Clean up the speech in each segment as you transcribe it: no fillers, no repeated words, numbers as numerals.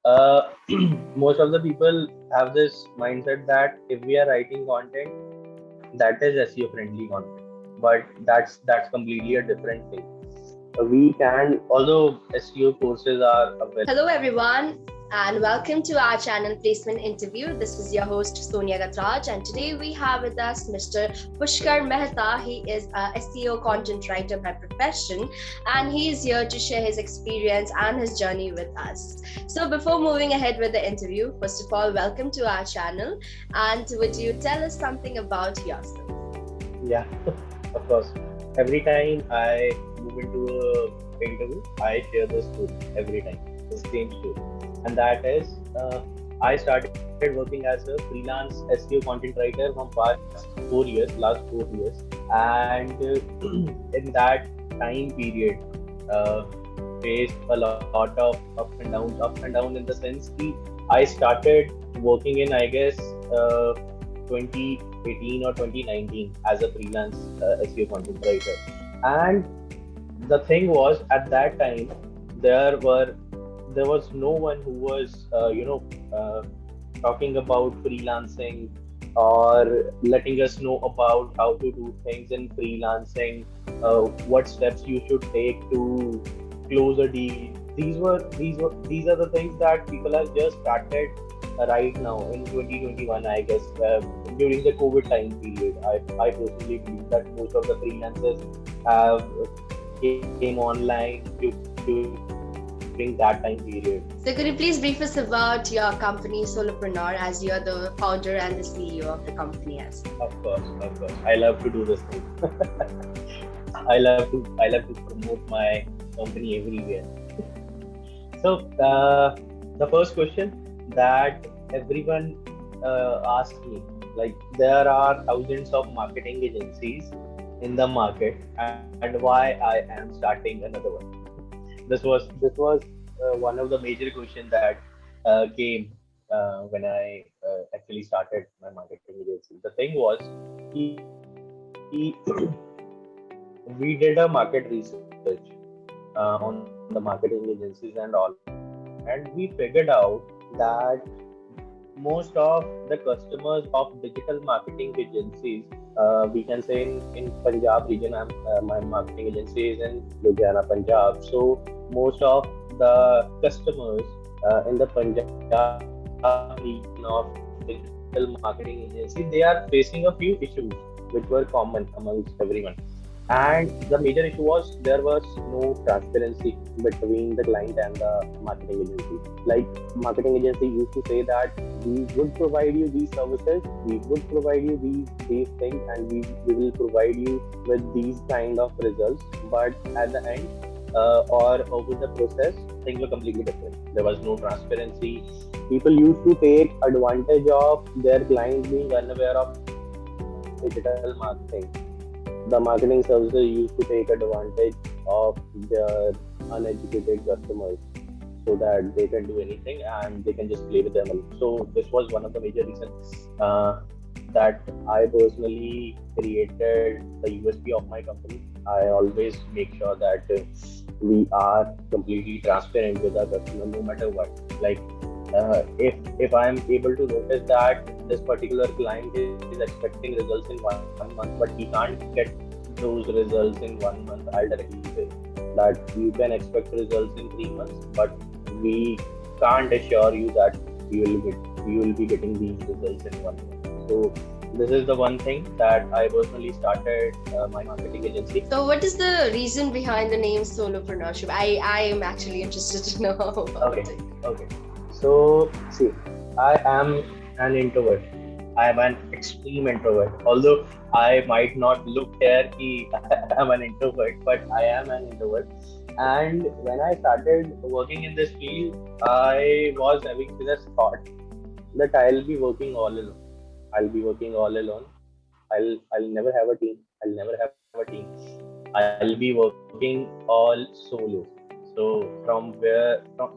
Most of the people have this mindset that if we are writing content, that is SEO friendly content, but that's completely a different thing. We can, although SEO courses are available. Hello, everyone, and welcome to our channel Placement Interview. This is your host, Sonia Gatraj, and today we have with us Mr. Pushkar Mehta. He is a SEO content writer by profession, and he is here to share his experience and his journey with us. So, before moving ahead with the interview, first of all, welcome to our channel, and would you tell us something about yourself? Yeah, of course. Every time I move into a interview, I share the story every time, the same story, and that is I started working as a freelance SEO content writer from last 4 years, and in that time period, uh, faced a lot of ups and downs in the sense that I started working in, I guess, 2018 or 2019 as a freelance SEO content writer. And the thing was, at that time, there were there was no one who was talking about freelancing or letting us know about how to do things in freelancing, what steps you should take to close a deal. These are the things that people have just started right now in 2021, I guess. During the COVID time period, I personally believe that most of the freelancers have came online during that time period. So, could you please brief us about your company, Solopreneur, as you're the founder and the CEO of the company as well? Of course. I love to do this thing. I love to promote my company everywhere. So the first question that everyone asks me, like, there are thousands of marketing agencies in the market, and why I am starting another one. This was one of the major questions that came when I actually started my marketing agency. The thing was, we did a market research on the marketing agencies and all, and we figured out that most of the customers of digital marketing agencies, we can say in Punjab region, my marketing agency is in Ludhiana, Punjab. So most of the customers in the Punjab region of digital marketing agency, they are facing a few issues which were common amongst everyone. And the major issue was there was no transparency between the client and the marketing agency. Like, marketing agency used to say that we would provide you these services, we would provide you these things, and we will provide you with these kind of results. But at the end, or over the process, things were completely different. There was no transparency. People used to take advantage of their clients being unaware of digital marketing. The marketing services used to take advantage of their uneducated customers so that they can do anything and they can just play with their money. So this was one of the major reasons that I personally created the USP of my company. I always make sure that we are completely transparent with our customer no matter what. Like, if I am able to notice that this particular client is expecting results in 1 month, but he can't get those results in 1 month, I'll directly say that you can expect results in 3 months, but we can't assure you that you will be getting these results in 1 month. So this is the one thing that I personally started my marketing agency. So, what is the reason behind the name Solopreneurship? I am actually interested to know about it. Okay. So, see, I am an introvert. I am an extreme introvert. Although I might not look here, I am an introvert, but I am an introvert. And when I started working in this field, I was having this thought that I'll be working all alone. I'll be working all alone. I'll never have a team. I'll never have a team. I'll be working all solo. So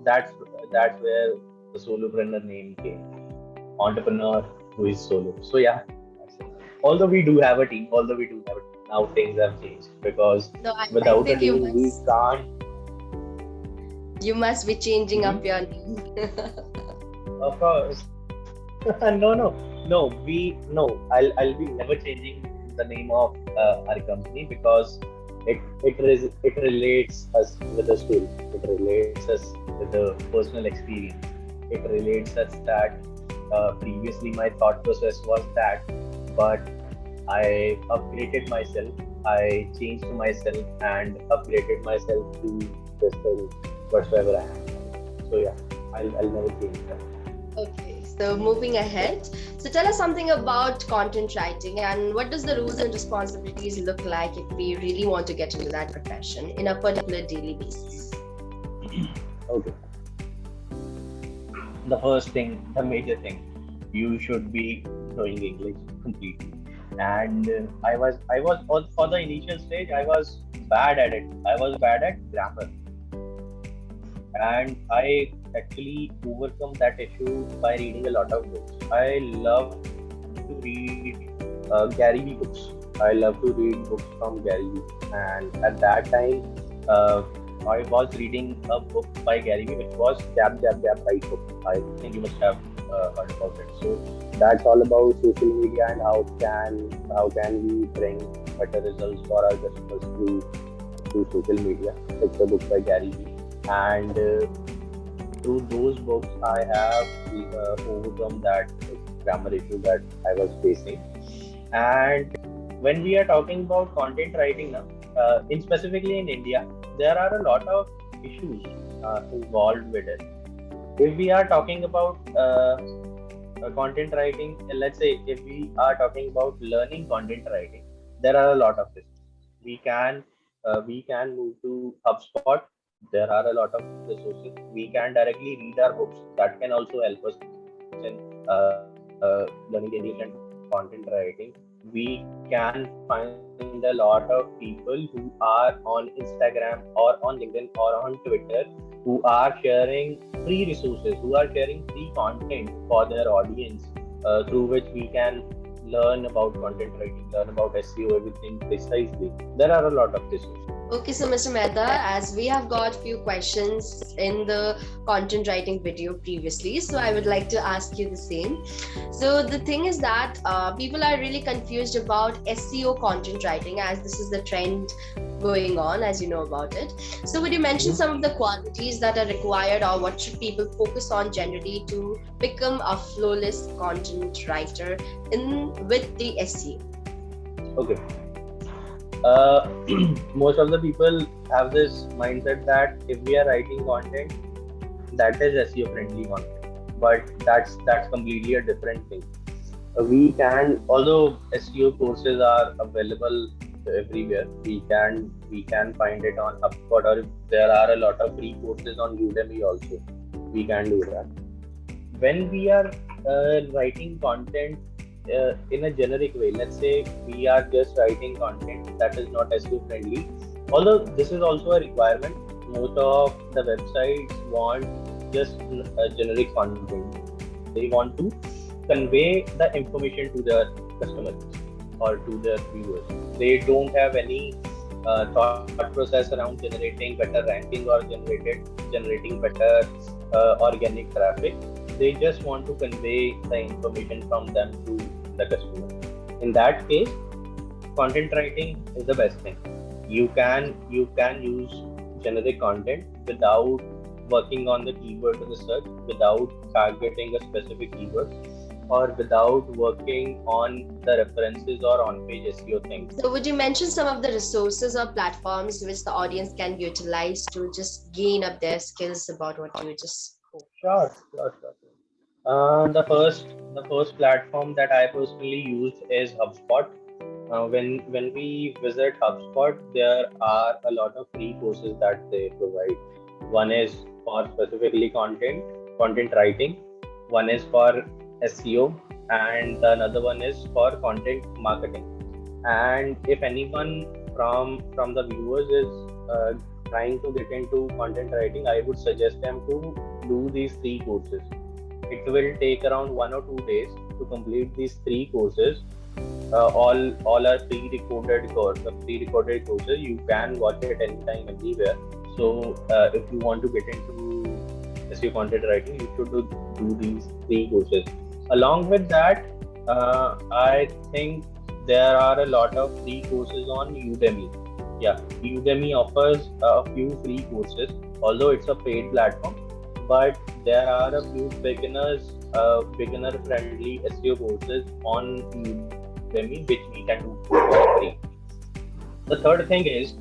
that's where the solopreneur name came. Entrepreneur who is solo. So yeah, although we do have a team, now things have changed because No, I without a think you team we must. can't. You must be changing up your name. Of course. I'll be never changing the name of our company because it relates us with the story. It relates us with the personal experience. It relates us that previously my thought process was that, but I upgraded myself. I changed myself and upgraded myself to this thing whatsoever I am. So yeah, I'll never change that. Okay, so moving ahead. So tell us something about content writing and what does the rules and responsibilities look like if we really want to get into that profession in a particular daily basis? Okay. The first thing, the major thing, you should be knowing English completely. And for the initial stage, I was bad at it. I was bad at grammar, and I actually overcome that issue by reading a lot of books. I love to read Gary Vee books. I love to read books from Gary Vee, and at that time, I was reading a book by Gary Vee, which was Jab Jab Jab Right Hook. I think you must have heard about it. So that's all about social media and how can we bring better results for our customers through social media. It's a book by Gary Vee, and through those books, I have overcome that grammar issue that I was facing. And when we are talking about content writing now, in specifically in India, there are a lot of issues involved with it. If we are talking about content writing, let's say if we are talking about learning content writing, there are a lot of issues. We can move to HubSpot. There are a lot of resources. We can directly read our books. That can also help us in learning English and content writing. We can find a lot of people who are on Instagram or on LinkedIn or on Twitter who are sharing free resources, who are sharing free content for their audience, through which we can learn about content writing, learn about SEO, everything precisely. There are a lot of resources. Okay, so Mr. Mehta, as we have got few questions in the content writing video previously, so I would like to ask you the same. So the thing is that people are really confused about SEO content writing, as this is the trend going on, as you know about it. So would you mention some of the qualities that are required, or what should people focus on generally to become a flawless content writer with the SEO? Okay. Most of the people have this mindset that if we are writing content, that is SEO friendly content, but that's completely a different thing. We can, although SEO courses are available everywhere, we can find it on HubSpot, or if there are a lot of free courses on Udemy also, we can do that. When we are writing content in a generic way, let's say we are just writing content that is not SEO friendly, although this is also a requirement. Most of the websites want just generic content. They want to convey the information to their customers or to their viewers. They don't have any thought process around generating better ranking or generating better organic traffic. They just want to convey the information from them to the customer. In that case, content writing is the best thing. You can use generic content without working on the keyword research, without targeting a specific keyword, or without working on the references or on-page SEO things. So would you mention some of the resources or platforms which the audience can utilize to just gain up their skills about what you just spoke? Sure. The first platform that I personally use is HubSpot. When we visit HubSpot, there are a lot of free courses that they provide. One is for specifically content writing. One is for SEO, and another one is for content marketing. And if anyone from the viewers is trying to get into content writing, I would suggest them to do these three courses. It will take around 1 or 2 days to complete these three courses. All are pre-recorded courses. You can watch it anytime, anywhere. So if you want to get into SEO content writing, you should do these 3 courses. Along with that, I think there are a lot of free courses on Udemy. Yeah, Udemy offers a few free courses, although it's a paid platform, but there are a few beginner friendly SEO courses on Udemy which we can do for free. The third thing is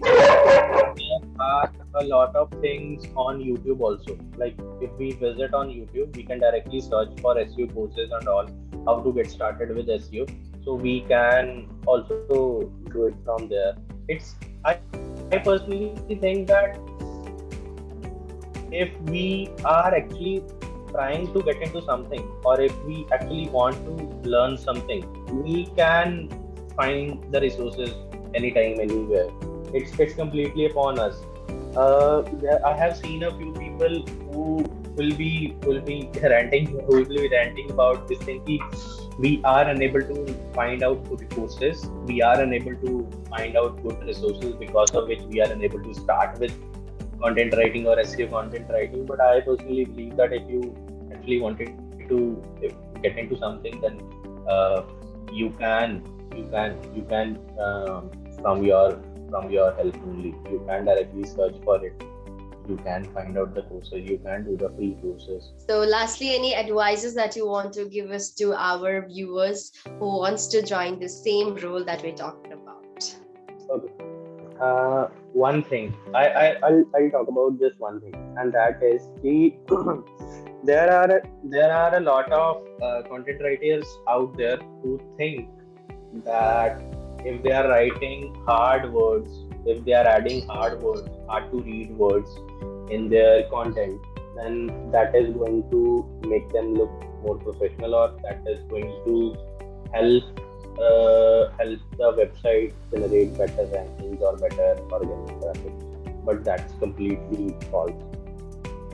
there are a lot of things on YouTube also. Like if we visit on YouTube, we can directly search for SEO courses and all, how to get started with SEO. So we can also do it from there. I personally think that if we are actually trying to get into something, or if we actually want to learn something, we can find the resources anytime, anywhere. It's completely upon us. I have seen a few people who will be ranting about this thing. We are unable to find out good courses. We are unable to find out good resources, because of which we are unable to start with content writing or SEO content writing. But I personally believe that if you actually wanted to get into something, then you can from your help only. You can directly search for it. You can find out the courses. You can do the free courses. So lastly, any advices that you want to give us to our viewers who wants to join the same role that we're talking about? Okay. One thing I'll talk about just one thing, and that is there are a lot of content writers out there who think that if they are writing hard words, if they are adding hard to read words in their content, then that is going to make them look more professional, or that is going to help the website generate better rankings or better organic traffic. But that's completely false.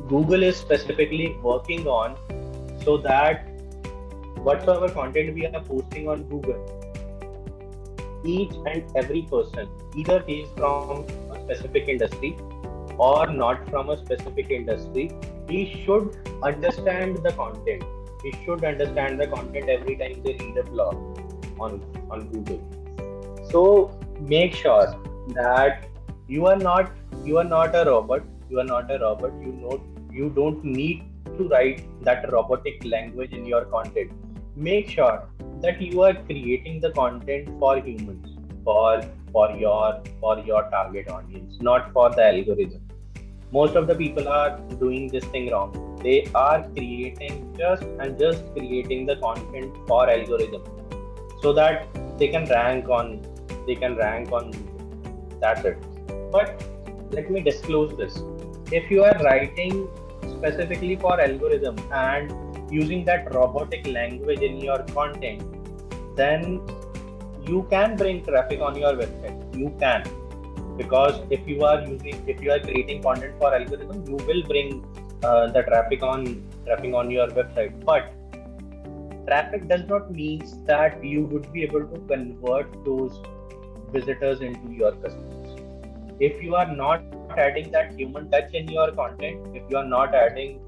Google is specifically working on so that whatsoever content we are posting on Google, each and every person, either he is from a specific industry or not from a specific industry, he should understand the content. He should understand the content every time they read a blog on Google. So make sure that you are not a robot. You are not a robot. You don't need to write that robotic language in your content. Make sure that you are creating the content for humans, for your target audience, not for the algorithm. Most of the people are doing this thing wrong. They are creating just creating the content for algorithm, so that they can rank on. That's it. But let me disclose this. If you are writing specifically for algorithm and using that robotic language in your content, then you can bring traffic on your website. You can, because if you are creating content for algorithm, you will bring the traffic on your website. But traffic does not mean that you would be able to convert those visitors into your customers. If you are not adding that human touch in your content, if you are not helping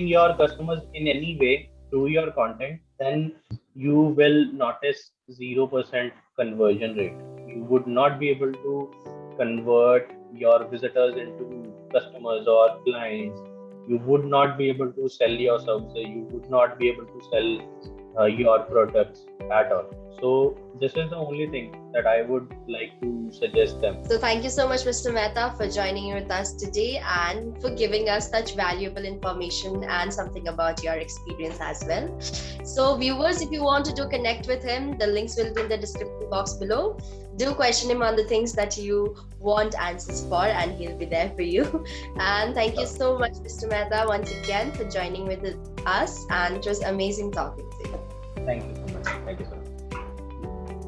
your customers in any way through your content, then you will notice 0% conversion rate. You would not be able to convert your visitors into customers or clients. You would not be able to sell your services. You would not be able to sell your products at all. So this is the only thing that I would like to suggest them. So thank you so much, Mr. Mehta, for joining with us today and for giving us such valuable information and something about your experience as well. So viewers, if you want to connect with him, the links will be in the description box below. Do question him on the things that you want answers for, and he'll be there for you. And thank you so much, Mr. Mehta, once again for joining with us, and it was amazing talking to you. Thank you so much. Thank you so much.